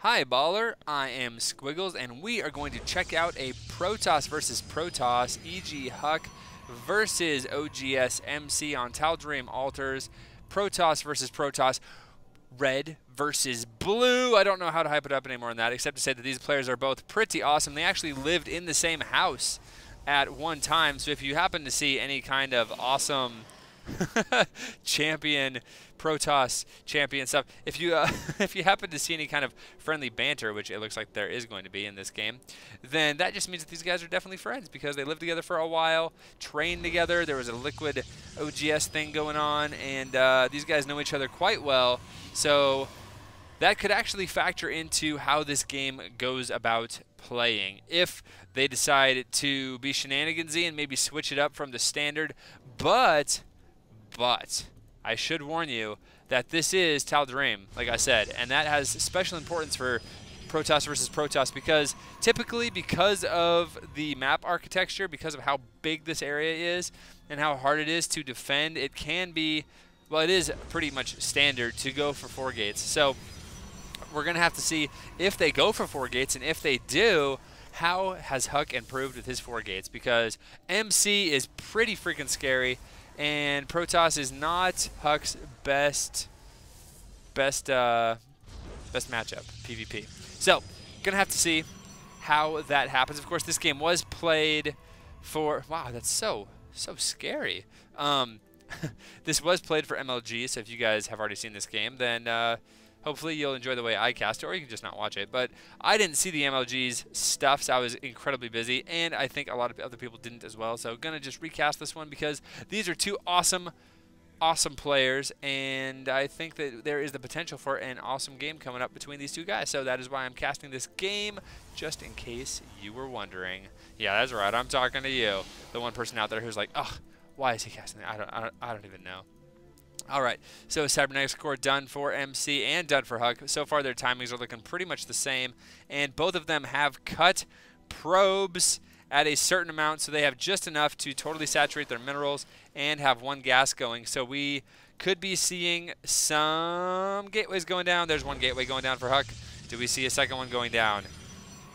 Hi Baller, I am Squiggles and we are going to check out a Protoss versus Protoss EGHuK versus oGsMC on durim altars. Protoss versus Protoss, red versus blue. I don't know how to hype it up anymore than that, except to say that these players are both pretty awesome. They actually lived in the same house at one time, so if you happen to see any kind of awesome champion, Protoss champion stuff, if you if you happen to see any kind of friendly banter, which it looks like there is going to be in this game, then that just means that these guys are definitely friends because they lived together for a while, trained together, there was a liquid OGS thing going on, and these guys know each other quite well, so that could actually factor into how this game goes about playing. If they decide to be shenanigansy and maybe switch it up from the standard, but I should warn you that this is durim, like I said, and that has special importance for Protoss versus Protoss because typically, because of the map architecture, because of how big this area is and how hard it is to defend, it can be, well, it is pretty much standard to go for 4 gates. So we're going to have to see if they go for 4 gates, and if they do, how has EGHuK improved with his 4 gates, because MC is pretty freaking scary, and Protoss is not EGHuK's best matchup, PvP. So, gonna have to see how that happens. Of course, this game was played for, wow, that's so scary. This was played for MLG, so if you guys have already seen this game, then hopefully you'll enjoy the way I cast it, or you can just not watch it. But I didn't see the MLG's stuff, so I was incredibly busy, and I think a lot of other people didn't as well. So gonna just recast this one because these are 2 awesome players, and I think that there is the potential for an awesome game coming up between these 2 guys. So that is why I'm casting this game, just in case you were wondering. Yeah, that's right, I'm talking to you, the one person out there who's like, ugh, why is he casting it? I don't even know. All right, so Cybernetics Core done for MC and done for EGHuK. So far, their timings are looking pretty much the same, and both of them have cut probes at a certain amount, so they have just enough to totally saturate their minerals and have 1 gas going. So we could be seeing some gateways going down. There's 1 gateway going down for EGHuK. Do we see a second one going down?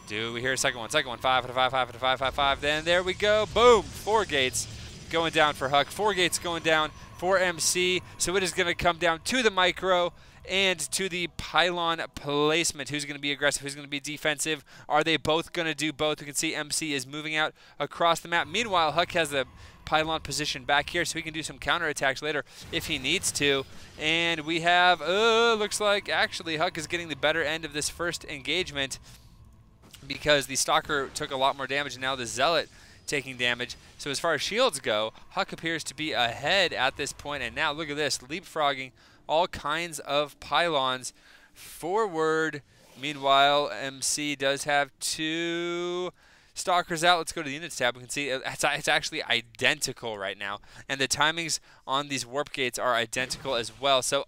Do we hear a second one? Second one, 5 out of 5, 5 out of 5, 5, 5. Then there we go. Boom, 4 gates going down for EGHuK. 4 gates going down for MC, so it is going to come down to the micro and to the pylon placement. Who's going to be aggressive? Who's going to be defensive? Are they both going to do both? We can see MC is moving out across the map. Meanwhile, EGHuK has the pylon position back here, so he can do some counterattacks later if he needs to. And we have, looks like actually EGHuK is getting the better end of this first engagement because the Stalker took a lot more damage, and now the Zealot taking damage. So as far as shields go, EGHuK appears to be ahead at this point, and now look at this, leapfrogging all kinds of pylons forward. Meanwhile, MC does have 2 Stalkers out. Let's go to the units tab. We can see it's actually identical right now, and the timings on these warp gates are identical as well. So,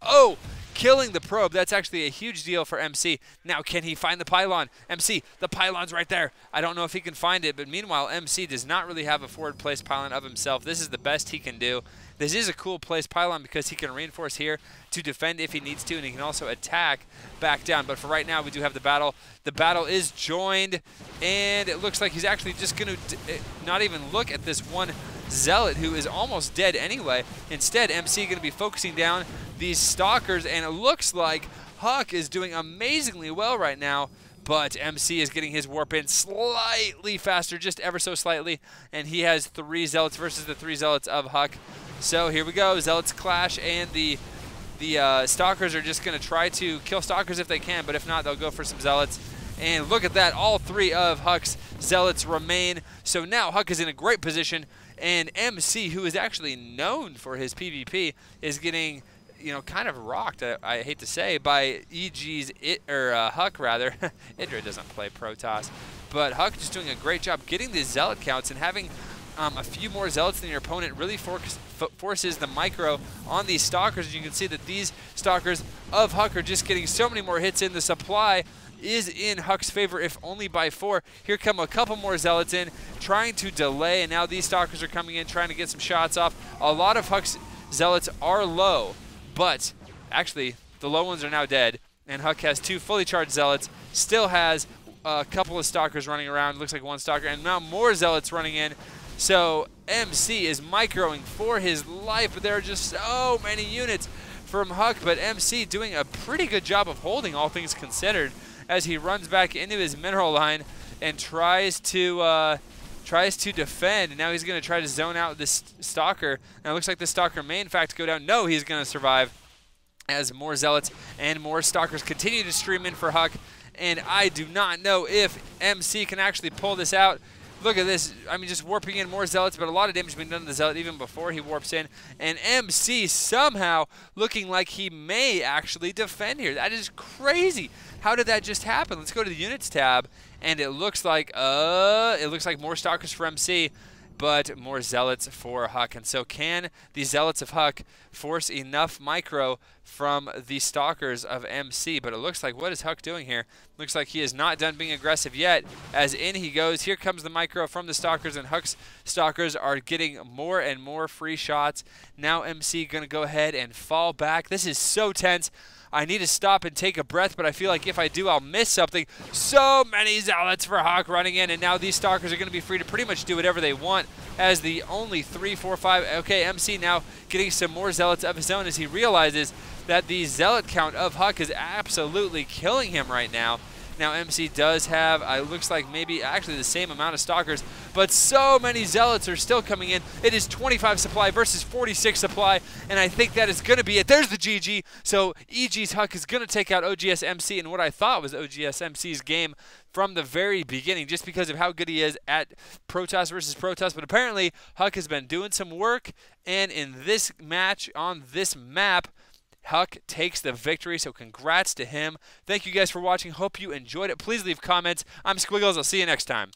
killing the probe, that's actually a huge deal for MC. Now, can he find the pylon? MC, the pylon's right there. I don't know if he can find it, but meanwhile, MC does not really have a forward placed pylon of himself. This is the best he can do. This is a cool placed pylon because he can reinforce here to defend if he needs to, and he can also attack back down. But for right now, we do have the battle. The battle is joined, and it looks like he's actually just going to not even look at this 1 Zealot who is almost dead anyway. Instead, MC going to be focusing down these Stalkers, and it looks like EGHuK is doing amazingly well right now, but MC is getting his warp in slightly faster, just ever so slightly, and he has 3 Zealots versus the 3 Zealots of EGHuK. So here we go, Zealots clash, and the Stalkers are just going to try to kill Stalkers if they can, but if not, they'll go for some Zealots. And look at that, all 3 of EGHuK's Zealots remain. So now EGHuK is in a great position, and MC, who is actually known for his PvP, is getting, you know, kind of rocked, I hate to say, by EGHuK rather. Idra doesn't play Protoss, but EGHuK just doing a great job getting the Zealot counts, and having a few more Zealots than your opponent really forces the micro on these Stalkers. You can see that these Stalkers of EGHuK are just getting so many more hits in. The supply is in EGHuK's favor, if only by 4. Here come a couple more Zealots in, trying to delay, and now these Stalkers are coming in, trying to get some shots off. A lot of EGHuK's Zealots are low, but actually the low ones are now dead. And EGHuK has 2 fully charged Zealots, still has a couple of Stalkers running around. Looks like 1 Stalker, and now more Zealots running in. So MC is microing for his life, but there are just so many units from EGHuK. But MC doing a pretty good job of holding, all things considered, as he runs back into his mineral line and tries to defend. And now he's going to try to zone out this Stalker. Now it looks like the Stalker may in fact go down. No, he's going to survive, as more Zealots and more Stalkers continue to stream in for EGHuK. And I do not know if MC can actually pull this out. Look at this. I mean, just warping in more Zealots, but a lot of damage being done to the Zealot even before he warps in. And MC somehow looking like he may actually defend here. That is crazy. How did that just happen? Let's go to the Units tab, and it looks like more Stalkers for MC, but more Zealots for EGHuK. And so can the Zealots of EGHuK force enough micro from the Stalkers of MC? But it looks like, what is EGHuK doing here? Looks like he is not done being aggressive yet, as in he goes. Here comes the micro from the Stalkers, and EGHuK's Stalkers are getting more and more free shots. Now MC going to go ahead and fall back. This is so tense. I need to stop and take a breath, but I feel like if I do, I'll miss something. So many Zealots for EGHuK running in, and now these Stalkers are going to be free to pretty much do whatever they want as the only 3, 4, 5. Okay, MC now getting some more Zealots of his own as he realizes that the Zealot count of EGHuK is absolutely killing him right now. Now MC does have, looks like maybe actually the same amount of Stalkers, but so many Zealots are still coming in. It is 25 supply versus 46 supply, and I think that is going to be it. There's the GG. So EGHuK is going to take out oGsMC in what I thought was oGsMC's game from the very beginning, just because of how good he is at Protoss versus Protoss. But apparently EGHuK has been doing some work, and in this match on this map, EGHuK takes the victory, so congrats to him. Thank you guys for watching. Hope you enjoyed it. Please leave comments. I'm Squiggles. I'll see you next time.